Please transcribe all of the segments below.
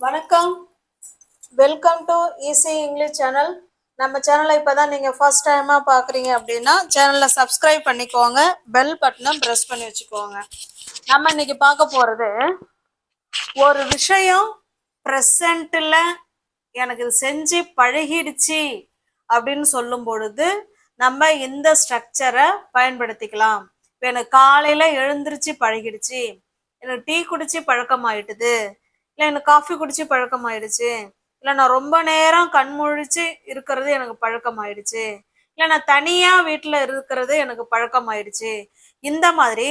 வணக்கம், welcome to easy English channel. நம்ம சேனலை இப்போதான் நீங்கள் ஃபர்ஸ்ட் டைமாக பார்க்குறீங்க அப்படின்னா சேனலை சப்ஸ்கிரைப் பண்ணிக்கோங்க, பெல் பட்டனை ப்ரெஸ் பண்ணி வச்சுக்கோங்க. நம்ம இன்னைக்கு பார்க்க போகிறது, ஒரு விஷயம் ப்ரெசண்ட்டில் எனக்கு இது செஞ்சு பழகிடுச்சு அப்படின்னு சொல்லும் பொழுது நம்ம இந்த ஸ்ட்ரக்சரை பயன்படுத்திக்கலாம். இப்போ எனக்கு காலையில் எழுந்திருச்சு பழகிடுச்சு, எனக்கு டீ குடிச்சு பழக்கமாயிட்டுது, இல்லை எனக்கு காஃபி குடிச்சு பழக்கமாயிடுச்சு, இல்லை நான் ரொம்ப நேரம் கண் முழிச்சு இருக்கிறது எனக்கு பழக்கமாயிடுச்சு, இல்லை நான் தனியாக வீட்டில் இருக்கிறது எனக்கு பழக்கமாயிடுச்சு. இந்த மாதிரி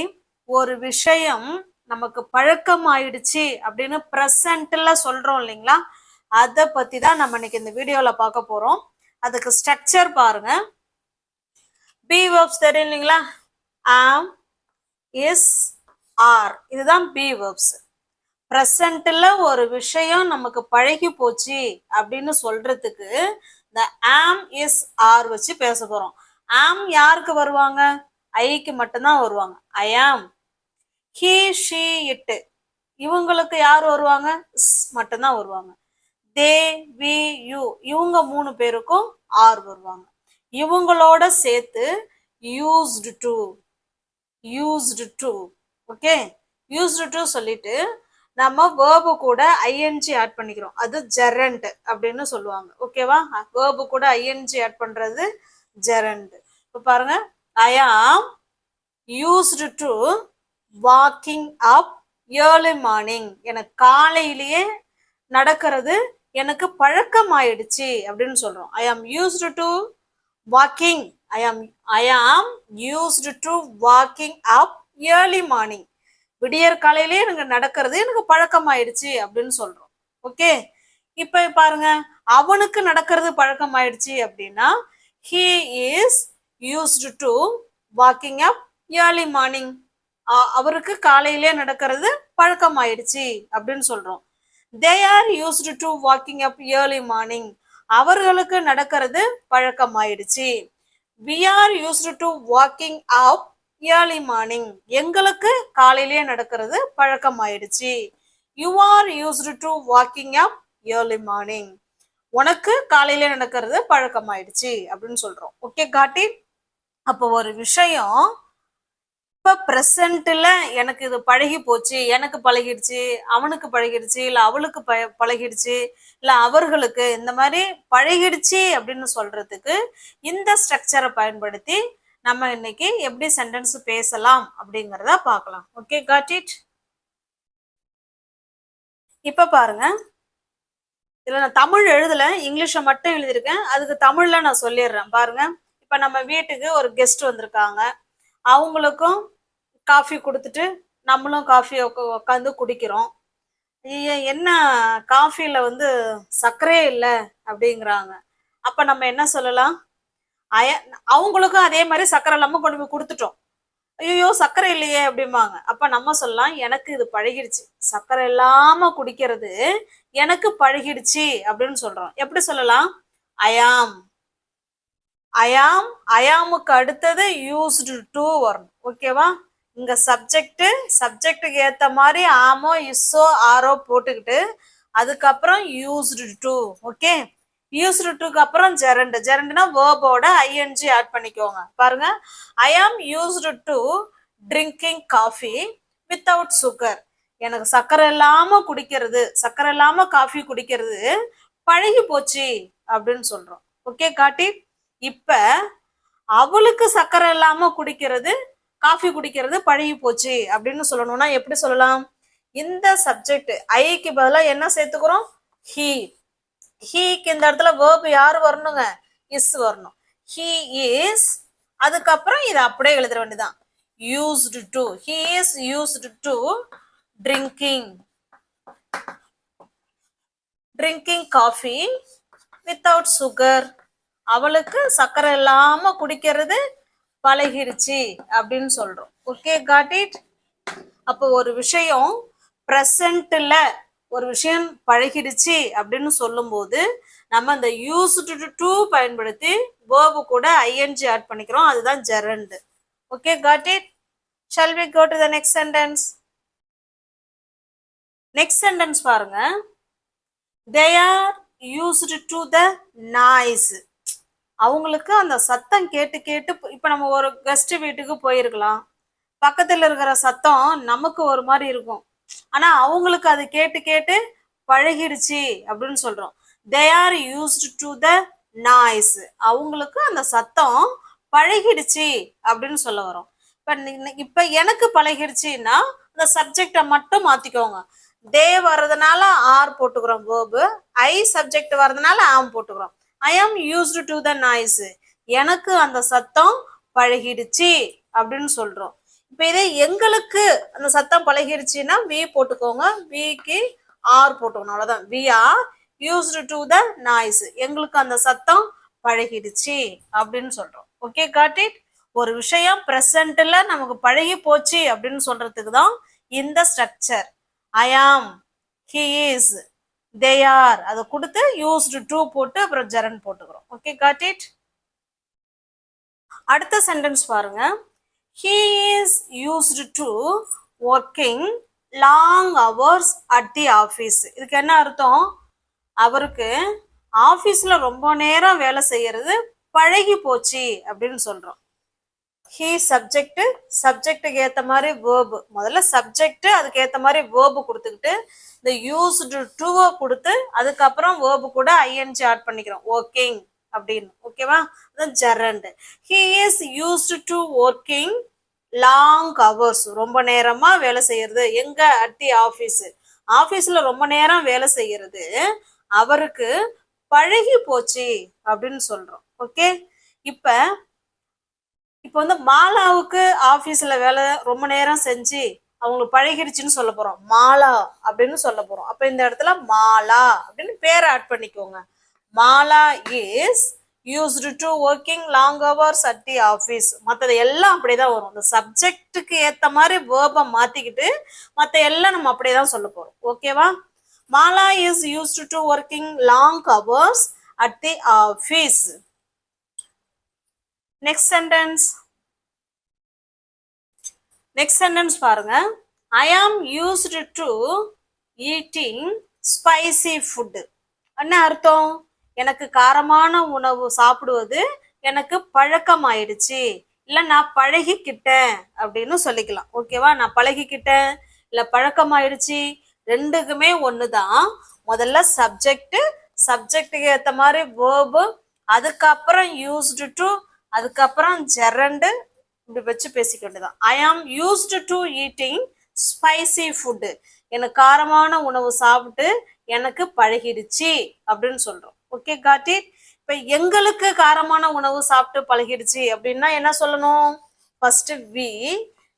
ஒரு விஷயம் நமக்கு பழக்கமாயிடுச்சு அப்படின்னு ப்ரெசண்ட்ல சொல்றோம் இல்லைங்களா, அதை பற்றி தான் நம்ம இன்னைக்கு இந்த வீடியோவில் பார்க்க போகிறோம். அதுக்கு ஸ்ட்ரக்சர் பாருங்க. பி வேர்ப்ஸ் தெரியும் இல்லைங்களா, ஆம், இஸ், ஆர், இதுதான் பி வேர்ப்ஸ். ப்ரெசண்ட்ல ஒரு விஷயம் நமக்கு பழகி போச்சு அப்படின்னு சொல்றதுக்கு இந்த ஆம் இஸ் ஆர் வச்சு பேச போறோம். ஆம் யாருக்கு வருவாங்க? ஐக்கு மட்டும்தான் வருவாங்க. ஐ ஆம், ஹி, ஷி, இட், இவங்களுக்கு யார் வருவாங்க? மட்டும்தான் வருவாங்க. தே, வி, யூ, இவங்க மூணு பேருக்கும் ஆர் வருவாங்க. இவங்களோட சேர்த்து used to, used to, okay, used to சொல்லிட்டு நம்ம வேர்பு கூட ஐஎன்ஜி ஆட் பண்ணிக்கிறோம், அது ஜெரண்ட் அப்படின்னு சொல்லுவாங்க. ஓகேவா? வேர்பு கூட ஐஎன்ஜி ஆட் பண்றது ஜெரண்ட். இப்போ பாருங்க, ஐ ஆம் used to walking up early morning, எனக்கு காலையிலேயே நடக்கிறது எனக்கு பழக்கம் ஆயிடுச்சு அப்படின்னு சொல்றோம். ஐ ஆம் யூஸ்டு டு வாக்கிங், ஐ ஆம் used to walking up early morning, விடியற் காலையிலே எனக்கு நடக்கிறது எனக்கு பழக்கம் ஆயிடுச்சு அப்படின்னு சொல்றோம். ஓகே, இப்ப பாருங்க, அவனுக்கு நடக்கிறது பழக்கம் ஆயிடுச்சு அப்படின்னா he is used to walking up early morning, அவருக்கு காலையிலே நடக்கிறது பழக்கம் ஆயிடுச்சு அப்படின்னு சொல்றோம். they are used to walking up early morning, அவர்களுக்கு நடக்கிறது பழக்கம் ஆயிடுச்சு. we are used to walking up early morning, எங்களுக்கு காலையிலேயே நடக்கிறது பழக்கம் ஆயிடுச்சு. You are used to walking up early morning, உனக்கு காலையிலே நடக்கிறது பழக்கம் ஆயிடுச்சு அப்படின்னு சொல்றோம். ஓகே, காட்டி. அப்போ ஒரு விஷயம் இப்ப ப்ரெசண்ட்ல எனக்கு இது பழகி போச்சு, எனக்கு பழகிடுச்சு, அவனுக்கு பழகிடுச்சு, இல்ல அவளுக்கு பழகிடுச்சு, இல்ல அவர்களுக்கு, இந்த மாதிரி பழகிடுச்சு அப்படின்னு சொல்றதுக்கு இந்த ஸ்ட்ரக்சரை பயன்படுத்தி நம்ம இன்னைக்கு எப்படி சென்டென்ஸ் பேசலாம் அப்படிங்கறத பார்க்கலாம். Okay, got it. இப்ப பாருங்க, இதுல நான் தமிழ் எழுதல, இங்கிலீஷை மட்டும் எழுதியிருக்கேன். அதுக்கு தமிழ்ல நான் சொல்லிடுறேன் பாருங்க. இப்ப நம்ம வீட்டுக்கு ஒரு கெஸ்ட் வந்திருக்காங்க, அவங்களுக்கும் காஃபி கொடுத்துட்டு நம்மளும் காஃபி உட்காந்து குடிக்கிறோம். என்ன காஃபில வந்து சர்க்கரையே இல்லை அப்படிங்கிறாங்க. அப்ப நம்ம என்ன சொல்லலாம்? அவங்களுக்கும் அதே மாதிரி சர்க்கரை இல்லாம கொண்டு போய் கொடுத்துட்டோம். ஐயோ சர்க்கரை இல்லையே அப்படிம்பாங்க. அப்ப நம்ம சொல்லலாம், எனக்கு இது பழகிடுச்சு, சர்க்கரை இல்லாம குடிக்கிறது எனக்கு பழகிடுச்சு அப்படின்னு சொல்றோம். எப்படி சொல்லலாம்? ஐயாம், ஐயாம், ஐயாமுக்கு அடுத்தது யூஸ்டு டு வரணும். ஓகேவா? இங்க சப்ஜெக்டுக்கு ஏத்த மாதிரி ஆமோ இஸ்ஸோ ஆரோ போட்டுக்கிட்டு அதுக்கப்புறம் யூஸ்டு டு. ஓகே, யூஸ்டு டுக்கு அப்புறம் ஜெரண்ட், ஜெரண்ட்னா வேர்போட ஐஎன்ஜி ஆட் பண்ணிக்கோங்க. பாருங்க, ஐ ஆம் used to drinking coffee without sugar, எனக்கு சர்க்கரை இல்லாம குடிக்கிறது, சர்க்கரை இல்லாம காஃபி குடிக்கிறது பழகி போச்சு அப்படின்னு சொல்றோம். ஓகே, காட்டி. இப்ப அவளுக்கு சர்க்கரை இல்லாம குடிக்கிறது, காஃபி குடிக்கிறது பழகி போச்சு அப்படின்னு சொல்லணும்னா எப்படி சொல்லலாம்? இந்த சப்ஜெக்ட் ஐக்கு பதிலாக என்ன சேர்த்துக்கிறோம்? ஹீ. ஹீக்கு இந்த இடத்துல வேர்ப் யார் வரணுங்க? இஸ் வரணும். ஹீ இஸ், அதுக்கப்புறம் இதை அப்படியே எழுத வேண்டியதான், used to. He is used to drinking coffee without sugar, அவளுக்கு சர்க்கரை இல்லாம குடிக்கிறது பழகிருச்சு அப்படின்னு சொல்றோம். Okay, got it. அப்போ ஒரு விஷயம் ப்ரெசண்ட்ல ஒரு விஷயம் பழகிடுச்சு அப்படின்னு சொல்லும் போது நம்ம இந்த யூஸ்டு டு பயன்படுத்தி வேர்பு கூட ஐஎன்ஜி ஆட் பண்ணிக்கிறோம், அதுதான் gerund. Okay, got it. Shall we go to the next sentence? Next sentence பாருங்க. they are used to the noise. அவங்களுக்கு அந்த சத்தம் கேட்டு கேட்டு இப்ப நம்ம ஒரு கெஸ்ட் வீட்டுக்கு போயிருக்கலாம், பக்கத்துல இருக்கிற சத்தம் நமக்கு ஒரு மாதிரி இருக்கும், ஆனா அவங்களுக்கு அது கேட்டு கேட்டு பழகிடுச்சு அப்படின்னு சொல்றோம். they are used to the noise. அவங்களுக்கு அந்த சத்தம் பழகிடுச்சு அப்படின்னு சொல்ல வரும். இப்ப எனக்கு பழகிடுச்சுன்னா அந்த சப்ஜெக்டை மட்டும் மாத்திக்கோங்க. தே வர்றதுனால ஆர் போட்டுக்கிறோம் வேர்பு, ஐ சப்ஜெக்ட் வர்றதுனால ஆம் போட்டுக்கிறோம். ஐ ஆம் யூஸ்டு டு த நாய்ஸ். எனக்கு அந்த சத்தம் பழகிடுச்சு அப்படின்னு சொல்றோம். இப்ப இதே எங்களுக்கு அந்த சத்தம் பழகிடுச்சுன்னா வி போட்டுக்கோங்க, விக்கு ஆர் போட்டுக்கணும், அவ்வளவுதான். We are used to the noise. எங்களுக்கு அந்த சத்தம் பழகிடுச்சு அப்படின்னு சொல்றோம். Okay, got it. ஒரு விஷயம் பிரசன்ட்ல நமக்கு பழகி போச்சு அப்படின்னு சொல்றதுக்கு தான் இந்த ஸ்ட்ரக்சர். ஐ ஆம், ஹி இஸ், தே ஆர், அதை கொடுத்து யூஸ்டு டு போட்டு அப்புறம் ஜெரண்ட் போட்டுக்கிறோம். Okay, got it. அடுத்த சென்டென்ஸ் பாருங்க. He is used to working long hours at the office. இதுக்கு என்ன அர்த்தம்? அவருக்கு ஆஃபீஸ்ல ரொம்ப நேரம் வேலை செய்யறது பழகி போச்சு அப்படின்னு சொல்றோம். ஹீ சப்ஜெக்ட், சப்ஜெக்டுக்கு ஏற்ற மாதிரி வேர்பு, முதல்ல சப்ஜெக்ட் அதுக்கு ஏற்ற மாதிரி வேர்பு கொடுத்துக்கிட்டு இந்த யூஸ்டு டுவை கொடுத்து அதுக்கப்புறம் வேர்பு கூட ஐஎன்ஜி ஆட் பண்ணிக்கிறோம், ஒர்க்கிங் அப்படின்னு. ஓகேவா? அதான் gerund. He is used to working long hours. ரொம்ப நேரமா வேலை செய்யறது. எங்க? At the office. ஆஃபீஸ்ல ரொம்ப நேரம் வேலை செய்யறது அவருக்கு பழகி போச்சு அப்படின்னு சொல்றோம். ஓகே, இப்ப வந்து மாலாவுக்கு ஆபீஸ்ல வேலை ரொம்ப நேரம் செஞ்சு அவங்களுக்கு பழகிடுச்சுன்னு சொல்ல போறோம், மாலா அப்படின்னு சொல்ல போறோம். அப்ப இந்த இடத்துல மாலா அப்படின்னு பேரை ஆட் பண்ணிக்கோங்க. Mala is used to working long hours at the office. மற்றது எல்லாம் அப்படியேதான் வரும். இந்த சப்ஜெக்டுக்கு ஏத்த மாதிரி வேர்பை மாத்திக்கிட்டு மற்ற எல்லாம் நம்ம அப்படியே தான் சொல்ல போறோம். ஓகேவா? Mala is used to working long hours at the office. Next sentence. Next sentence பாருங்க. ஐ ஆம் used to eating spicy food. என்ன அர்த்தம்? எனக்கு காரமான உணவு சாப்பிடுவது எனக்கு பழக்கம் ஆயிடுச்சு, இல்ல நான் பழகிக்கிட்டேன் அப்படின்னு சொல்லிக்கலாம். ஓகேவா? நான் பழகிக்கிட்டேன் இல்ல பழக்கம் ஆயிடுச்சு, ரெண்டுக்குமே ஒண்ணுதான். முதல்ல சப்ஜெக்ட், சப்ஜெக்டுக்கு ஏற்ற மாதிரி வேர்பு, அதுக்கப்புறம் யூஸ்டு டு, அதுக்கப்புறம் ஜெரண்ட், இப்படி வச்சு பேசிக்க வேண்டியதான். ஐ ஆம் used to eating spicy food. எனக்கு காரமான உணவு சாப்பிட்டு எனக்கு பழகிடுச்சு அப்படின்னு சொல்றோம். Okay, got it. இப்ப எங்களுக்கு காரமான உணவு சாப்பிட்டு பழகிடுச்சு அப்படின்னா என்ன சொல்லணும்? ஃபர்ஸ்ட் வி,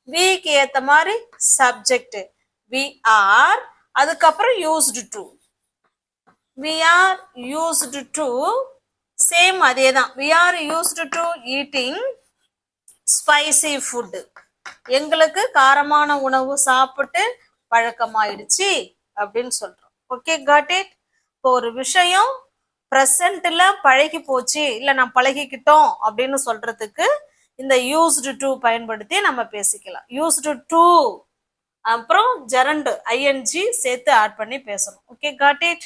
விக்கு ஏத்த மாதிரி சப்ஜெக்ட் வி ஆர், அதுக்கப்புறம் used to. We are used to, same அதே தான். We are used to eating spicy food. எங்களுக்கு காரமான உணவு சாப்பிட்டு பழக்கமாயிடுச்சு அப்படின்னு சொல்றோம். Okay, got it. இப்போ ஒரு விஷயம் ப்ரெசன்ட்ல பழகி போச்சு இல்ல நான் பழகிக்கிட்டோம் அப்படின்னு சொல்றதுக்கு இந்த யூஸ்டு டு பயன்படுத்தி நம்ம பேசிக்கலாம். யூஸ்டு டு அப்புறம் ஜெரண்ட் ஐஎன்ஜி சேர்த்து ஆட் பண்ணி பேசணும். Okay, got it.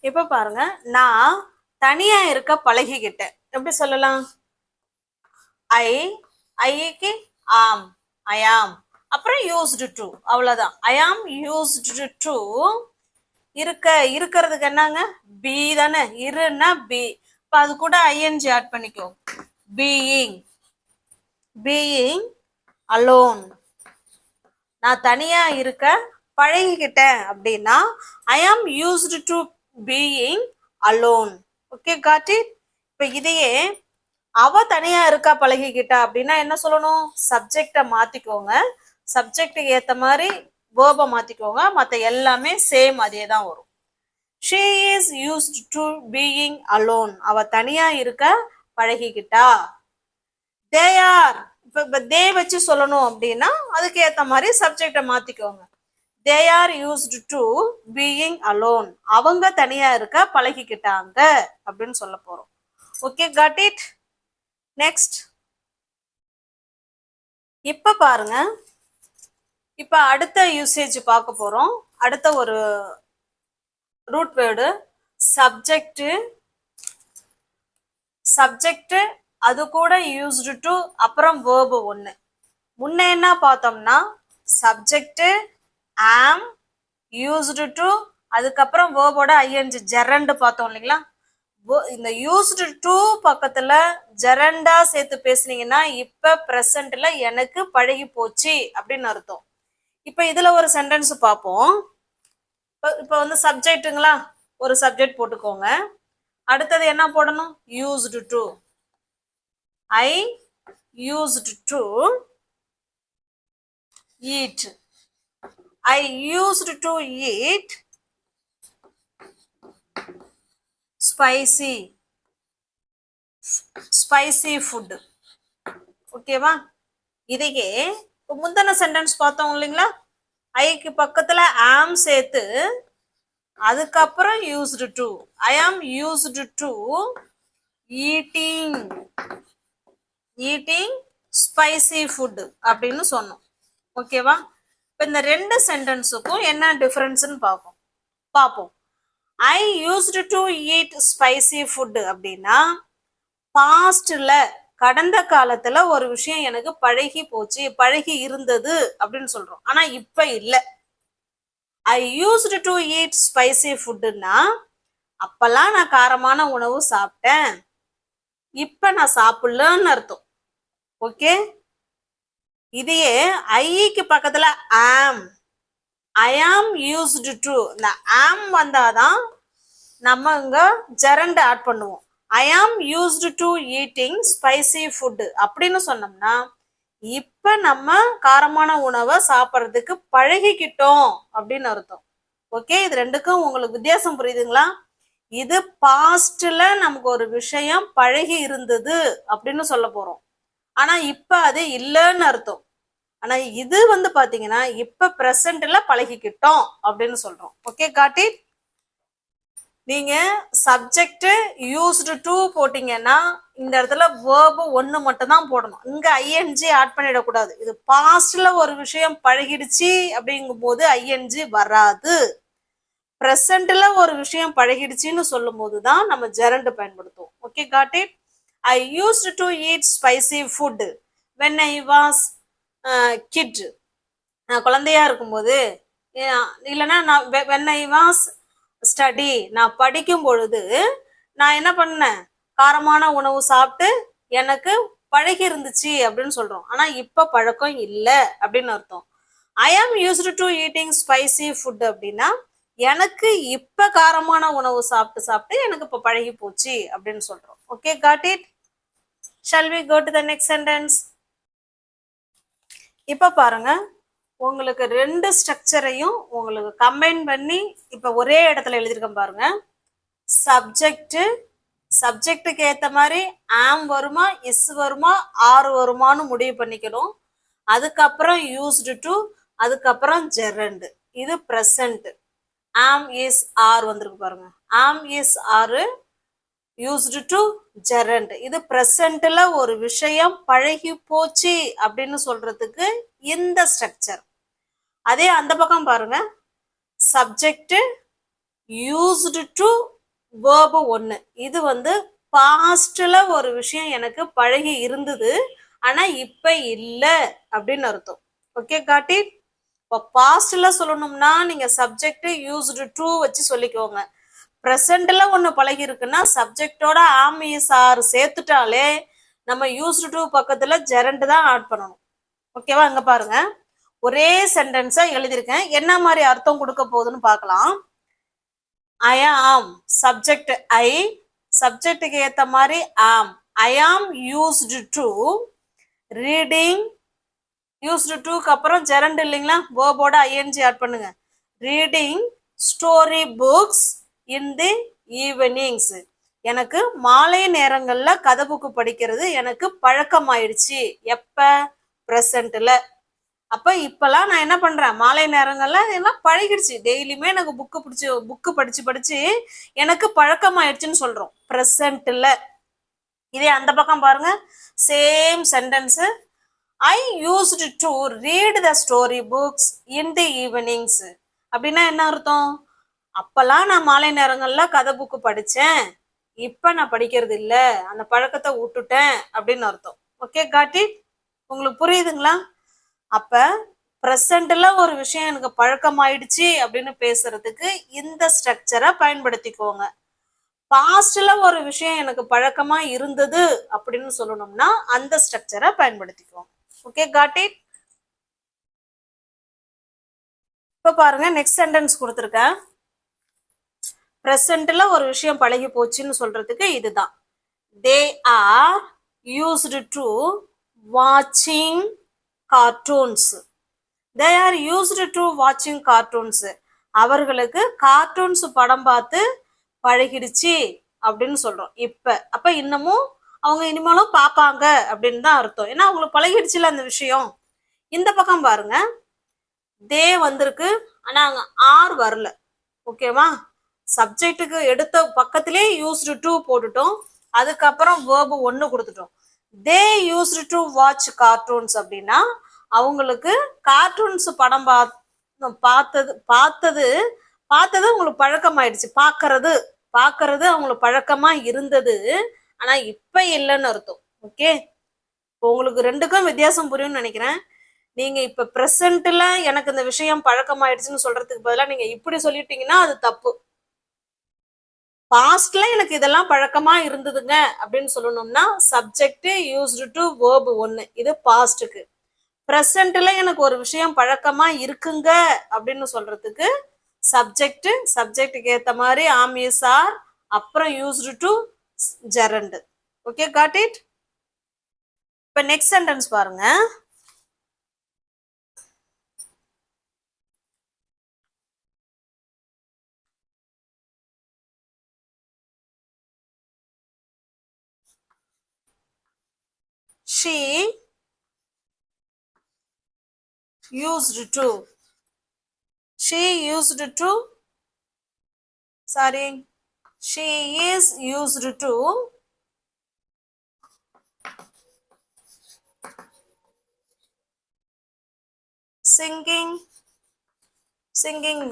இப்ப பாருங்க, நான் தனியா இருக்க பழகிக்கிட்டேன். எப்படி சொல்லலாம்? ஐ, ஐக்கு ஆம், ஐ ஆம், அப்புறம் யூஸ்டு டு, அவ்வளவுதான். ஐ ஆம் யூஸ்டு டு இருக்க, இருக்கிறதுக்கு என்னங்க? பி தானே. இருன்னா பி. இப்ப அது கூட ஐஎன்ஜி ஆட் பண்ணிக்கோ. Being, being alone. நான் தனியா இருக்க பழகிக்கிட்டேன் அப்படின்னா ஐ ஆம் used to being alone. Okay, got it. இப்ப இதையே அவ தனியா இருக்கா பழகிக்கிட்டா அப்படின்னா என்ன சொல்லணும்? சப்ஜெக்டை மாத்திக்கோங்க, சப்ஜெக்டுக்கு ஏத்த மாதிரி வேர்பை மாத்திக்கோங்க, மற்ற எல்லாமே சேம் அதே தான் வரும். she is used to being alone. அவ தனியா இருக்க பழகிக்கிட்டா. they are, இப்ப they வச்சு சொல்லணும் அப்படின்னா அதுக்கு ஏத்த மாதிரி சப்ஜெக்டை மாத்திக்கோங்க. they are used to being alone. அவங்க தனியா இருக்க பழகிக்கிட்டாங்க அப்படின்னு சொல்ல போறோம். Okay, got it. நெக்ஸ்ட். இப்ப பாருங்க, இப்ப அடுத்த யூசேஜ் பார்க்க போறோம். அடுத்த ஒரு ரூட் வேர்டு சப்ஜெக்ட் அது கூட யூஸ்டு டு அப்புறம் வேர்பு ஒன்று. முன்ன என்ன பார்த்தோம்னா சப்ஜெக்ட் ஆம் யூஸ்டு டு அதுக்கப்புறம் வேர்போட ஐஎன்ஜி ஜெரண்ட் பார்த்தோம் இல்லைங்களா. இந்த யூஸ்டு டு பக்கத்துல ஜெரண்டா சேர்த்து பேசுனீங்கன்னா இப்ப பிரசன்ட்ல எனக்கு பழகி போச்சு அப்படின்னு அர்த்தம். இப்ப இதுல ஒரு சென்டென்ஸ் பார்ப்போம். இப்ப வந்து சப்ஜெக்ட்டுங்களா, ஒரு சப்ஜெக்ட் போட்டுக்கோங்க. அடுத்தது என்ன போடணும்? Used to. I used to eat. I used to eat spicy food. ஓகேவா? இதையே முந்தின சென்டென்ஸ் பார்த்தோம் இல்லைங்களா, ஐக்கு பக்கத்துல am சேர்த்து அதுக்கப்புறம் used to. I am used to eating spicy food அப்படின்னு சொன்னோம். ஓகேவா? இப்போ இந்த ரெண்டு சென்டென்ஸுக்கும் என்ன டிஃபரன்ஸ்னு பார்ப்போம். I used to eat spicy food அப்படின்னா பாஸ்ட்ல கடந்த காலத்துல ஒரு விஷயம் எனக்கு பழகி போச்சு, பழகி இருந்தது அப்படின்னு சொல்றோம். ஆனா இப்ப இல்ல. ஐ யூஸ்டு டு ஈட் ஸ்பைசி ஃபுட்னா அப்பெல்லாம் நான் காரமான உணவு சாப்பிட்டேன், இப்ப நான் சாப்பிடலன்னு அர்த்தம். ஓகே, இதையே ஐக்கு பக்கத்துல ஆம், ஐ ஆம் யூஸ்டு டு, இந்த ஆம் வந்தாதான் நம்ம இங்க ஜெரண்ட் ஆட் பண்ணுவோம். ஐ ஆம் used to eating spicy food அப்படின்னு சொன்னோம்னா இப்ப நம்ம காரமான உணவை சாப்பிட்றதுக்கு பழகிக்கிட்டோம் அப்படின்னு அர்த்தம். ஓகே, இது ரெண்டுக்கும் உங்களுக்கு வித்தியாசம் புரியுதுங்களா? இது பாஸ்ட்ல நமக்கு ஒரு விஷயம் பழகி இருந்தது அப்படின்னு சொல்ல போறோம், ஆனா இப்ப அது இல்லைன்னு அர்த்தம். ஆனா இது வந்து பாத்தீங்கன்னா இப்ப பிரசன்ட்ல பழகிக்கிட்டோம் அப்படின்னு சொல்றோம். Okay, got it. நீங்க சப்ஜெக்ட் யூஸ்டு டு போட்டீங்கன்னா இந்த இடத்துல வேர்பு ஒண்ணு மட்டும் தான் போடணும். இங்க ஐஎன்ஜி ஆட் பண்ணிடக்கூடாது. இது பாஸ்ட்ல ஒரு விஷயம் பழகிடுச்சு அப்படிங்கும் போது ஐஎன்ஜி வராது. பிரசன்ட்ல ஒரு விஷயம் பழகிடுச்சுன்னு சொல்லும் போதுதான் நம்ம ஜெரண்ட் பயன்படுத்துவோம். Okay, got it. I used to eat spicy food when I was kid. நான் குழந்தையா இருக்கும்போது, இல்லைன்னா நான் வென் ஐ வாஸ் ஸ்டடி, நான் படிக்கும் பொழுது நான் என்ன பண்ணேன், காரமான உணவு சாப்பிட்டு எனக்கு பழகி இருந்துச்சு அப்படின்னு சொல்றோம். ஆனா இப்ப பழக்கம் இல்லை அப்படின்னு அர்த்தம். ஐ ஆம் used to eating spicy food அப்படின்னா எனக்கு இப்ப காரமான உணவு சாப்பிட்டு எனக்கு இப்ப பழகி போச்சு அப்படின்னு சொல்றோம். Okay, got it. Shall we go to the next sentence? இப்ப பாருங்க, உங்களுக்கு ரெண்டு ஸ்ட்ரக்சரையும் உங்களுக்கு கம்பைன் பண்ணி இப்ப ஒரே இடத்துல எழுதிருக்கேன் பாருங்க. சப்ஜெக்டுக்கு ஏத்த மாதிரி ஆம் வருமா, இஸ் வருமா, ஆர் வருமானு முடிவு பண்ணிக்கணும். அதுக்கப்புறம் யூஸ்டு டு, அதுக்கப்புறம் ஜெரண்ட். இது பிரசன்ட். ஆம் இஸ் ஆர் வந்திருக்கு பாருங்க. Am is R used to gerund. இது பிரசன்ட்ல ஒரு விஷயம் பழகி போச்சு அப்படின்னு சொல்றதுக்கு இந்த ஸ்ட்ரக்சர். அதே அந்த பக்கம் பாருங்க, சப்ஜெக்ட் யூஸ்டு டு வேர்பு ஒன்று. இது வந்து பாஸ்ட்ல ஒரு விஷயம் எனக்கு பழகி இருந்தது ஆனா இப்ப இல்லை அப்படின்னு அர்த்தம். Okay, got it. இப்போ பாஸ்ட்ல சொல்லணும்னா நீங்க சப்ஜெக்ட் யூஸ்டு டு வச்சு சொல்லிக்கோங்க. ப்ரெசென்ட்ல ஒண்ணு பழகி இருக்குன்னா சப்ஜெக்டோட ஆம் இஸ் ஆர் சேர்த்துட்டாலே நம்ம யூஸ்டு டு பக்கத்துல ஜெரண்ட் தான் ஆட் பண்ணணும். ஓகேவா? அங்க பாருங்க, ஒரே சென்டென்ஸா எழுதியிருக்கேன், என்ன மாதிரி அர்த்தம் கொடுக்க போகுதுன்னு பார்க்கலாம். ஐ ஆம் சப்ஜெக்ட் ஐ, சப்ஜெக்டுக்கு ஏத்த மாதிரி ஆம். ஐ ஆம் யூஸ்டு டு ரீடிங். யூஸ்டு டுக்கு அப்புறம் ஜெரண்ட் இல்லைங்களா, வேர்போட ஐஎன்ஜி ஆட் பண்ணுங்க. Reading story books in the evenings. எனக்கு மாலை நேரங்கள்ல கதை புக்கு படிக்கிறது எனக்கு பழக்கம் ஆயிடுச்சு. எப்ப? பிரசன்ட்ல. அப்ப இப்பெல்லாம் நான் என்ன பண்றேன், மாலை நேரங்கள்ல எல்லாம் பழகிடுச்சு, டெய்லியுமே எனக்கு புக்கு படிச்சு எனக்கு பழக்கம் ஆயிடுச்சுன்னு சொல்றோம் பிரசன்ட்ல. இதே அந்த பக்கம் பாருங்க, same sentence. I used to read the story books in the evenings அப்படின்னா என்ன அர்த்தம்? அப்பெல்லாம் நான் மாலை நேரங்கள்ல கதை புக்கு படிச்சேன், இப்ப நான் படிக்கிறது இல்ல, அந்த பழக்கத்தை விட்டுட்டேன் அப்படின்னு அர்த்தம். Okay, got it? உங்களுக்கு புரியுதுங்களா? அப்ப ப்ரெசென்ட்ல ஒரு விஷயம் எனக்கு பழக்கமாயிடுச்சு அப்படின்னு பேசுறதுக்கு இந்த ஸ்ட்ரக்சரை பயன்படுத்திக்கோங்க. பாஸ்ட்ல ஒரு விஷயம் எனக்கு பழக்கமா இருந்தது அப்படின்னு சொல்லணும்னா அந்த ஸ்ட்ரக்சரை பயன்படுத்திக்கோங்க. Okay, got it? இப்ப பாருங்க, நெக்ஸ்ட் சென்டென்ஸ் கொடுத்துருக்கேன். ப்ரெசென்ட்ல ஒரு விஷயம் பழகி போச்சுன்னு சொல்றதுக்கு இதுதான். தே ஆர் யூஸ்டு டு வாட்சிங் cartoons. They are used to வாட்சிங் கார்ட்டூன்ஸ். அவர்களுக்கு கார்ட்டூன்ஸ் படம் பார்த்து பழகிடுச்சு அப்படின்னு சொல்றோம். அப்ப இன்னமும் அவங்க இனிமேலும் பார்ப்பாங்க அப்படின்னு தான் அர்த்தம். ஏன்னா அவங்களுக்கு பழகிடுச்சுல அந்த விஷயம். இந்த பக்கம் பாருங்க, தே வந்திருக்கு, ஆனா அங்க ஆர் வரல. ஓகேவா? சப்ஜெக்டுக்கு எடுத்த பக்கத்திலே யூஸ்டு டு போட்டுட்டோம், அதுக்கப்புறம் வேர்பு 1 கொடுத்துட்டோம். தே யூஸ்டு டு வாட்ச் கார்ட்டூன்ஸ் அப்படின்னா அவங்களுக்கு கார்ட்டூன்ஸ் படம் பார்த்தது உங்களுக்கு பழக்கமாயிடுச்சு. பாக்குறது அவங்களுக்கு பழக்கமா இருந்தது, ஆனா இப்ப இல்லைன்னு அர்த்தம். ஓகே, உங்களுக்கு ரெண்டுக்கும் வித்தியாசம் புரியும்னு நினைக்கிறேன். நீங்க இப்ப பிரசன்ட்ல எனக்கு இந்த விஷயம் பழக்கமாயிடுச்சுன்னு சொல்றதுக்கு பதிலாக நீங்க இப்படி சொல்லிட்டீங்கன்னா அது தப்பு. பாஸ்ட்ல எனக்கு இதெல்லாம் பழக்கமா இருந்ததுங்க அப்படின்னு சொல்லணும்னா சப்ஜெக்ட் யூஸ்டு டு வேர்பு 1, இது பாஸ்டுக்கு. பிரசன்ட்ல எனக்கு ஒரு விஷயம் பழக்கமா இருக்குங்க அப்படின்னு சொல்றதுக்கு சப்ஜெக்டுக்கு ஏத்த மாதிரி ஆம், இஸ், ஆர், அப்புறம் used to gerund. Okay, got it? இப்ப நெக்ஸ்ட் சென்டென்ஸ் பாருங்க. she used to she used to sorry she is used to singing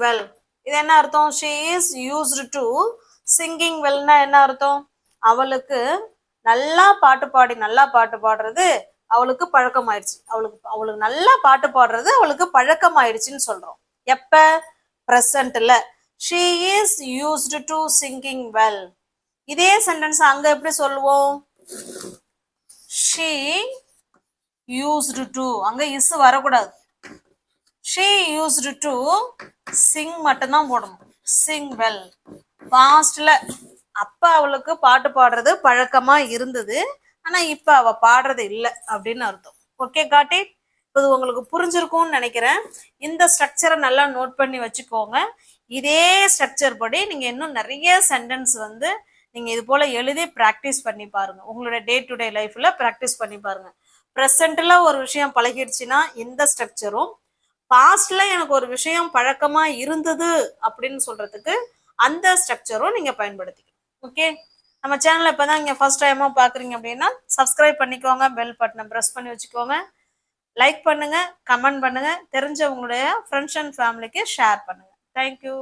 well. இது என்ன அர்த்தம்? she is used to singing well னா என்ன அர்த்தம்? அவளுக்கு நல்லா பாட்டு பாடுறது அவளுக்கு பழக்கமாயிடுச்சு. அவளுக்கு நல்லா பாட்டு பாடுறது அவளுக்கு பழக்கமாயிடுச்சுன்னு சொல்றோம். எப்ப? பிரசன்ட்ல. she is used to singing well. இதே சென்டென்ஸ் அங்க எப்படி சொல்லுவோம்? she used to, அங்க is வரக்கூடாது. she used to sing மட்டும்தான் போடணும். sing well. பாஸ்ட்ல அப்ப அவளுக்கு பாட்டு பாடுறது பழக்கமா இருந்தது, ஆனா இப்ப அவ பாடுறது இல்லை அப்படின்னு அர்த்தம். Okay, got it? இது உங்களுக்கு புரிஞ்சிருக்கும்னு நினைக்கிறேன். இந்த ஸ்ட்ரக்சரை நல்லா நோட் பண்ணி வச்சுக்கோங்க. இதே ஸ்ட்ரக்சர் படி நீங்க இன்னும் நிறைய சென்டென்ஸ் நீங்க இது போல எழுதி பிராக்டிஸ் பண்ணி பாருங்க. உங்களோட டே டு டே லைஃப்ல பிராக்டிஸ் பண்ணி பாருங்க. ப்ரெசென்ட்ல ஒரு விஷயம் பழகிடுச்சுன்னா இந்த ஸ்ட்ரக்சரும், பாஸ்ட்ல எனக்கு ஒரு விஷயம் பழக்கமா இருந்தது அப்படின்னு சொல்றதுக்கு அந்த ஸ்ட்ரக்சரும் நீங்க பயன்படுத்திக்கணும். ஓகே, நம்ம சேனலை இப்பதான் இங்க ஃபர்ஸ்ட் டைமா பாக்குறீங்க அப்படின்னா சப்ஸ்கிரைப் பண்ணிக்கோங்க, பெல் பட்டனை பிரஸ் பண்ணி வச்சுக்கோங்க, லைக் பண்ணுங்க, கமெண்ட் பண்ணுங்க, தெரிஞ்சவங்களுடைய ஃப்ரெண்ட்ஸ் அண்ட் ஃபேமிலிக்கு ஷேர் பண்ணுங்க. தேங்க்யூ.